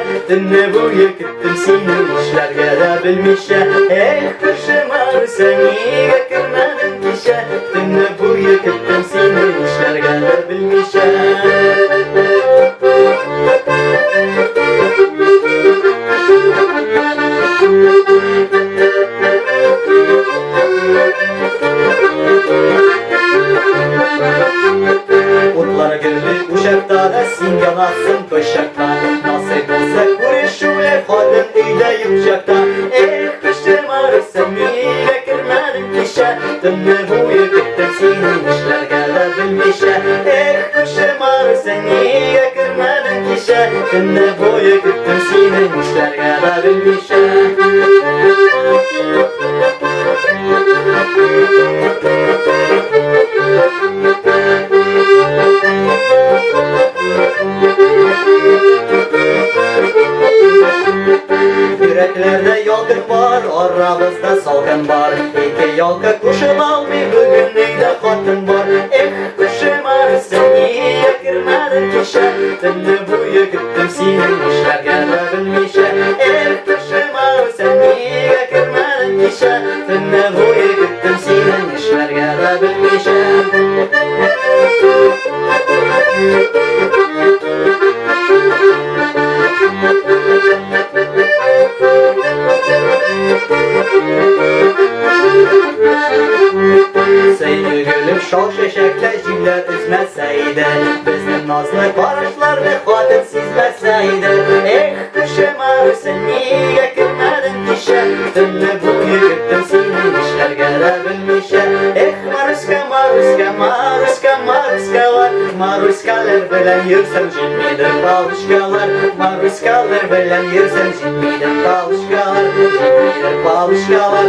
bilmişe, dinle bu yıkıttım senin işlerge de bilmişe. Kışım ağrı seni yakırmadın kişe, dinle bu yıkıttım senin işlerge de bilmişe. Otlara girdi uşakta da sen yanarsın kışakta. Nasip olsa kuruşuyla kadın iyde yumuşakta. Kışım ağrı seni yakırmadın kişe, dinle bu yıkıttım senin işlerge de bilmişe. Kışım ağrı seni yakırmadın kişe, dinle bu yıkıttım senin işlerge de bilmişe. Yüreklerde yolgun var, aramızda salgın var. İki yolka kuşun almay, bugün neyde hatun var. Kuşum ağrı seni yakırmadın kişe, dinle bu yıkıttım senin işlerge de bilmişe. Kuşum ağrı seni yakırmadın kişe, dinle bu yıkıttım senin işlerge de bilmişe. Seydi gülüm şal şeşekle cimler üzmeseydi, bizim nazlı barışlarını kadın sizmeseydi. Kışım ağrı seni yakırmadın kişe, dinle bu yıkıttım senin işlerge de bilmişe. Maruska maruska maruska maruskalar, maruskalar bilen yürsen cimmidir balışkalar. Maruskalar bilen yürsen cimmidir balışkalar, cimmidir balışkalar.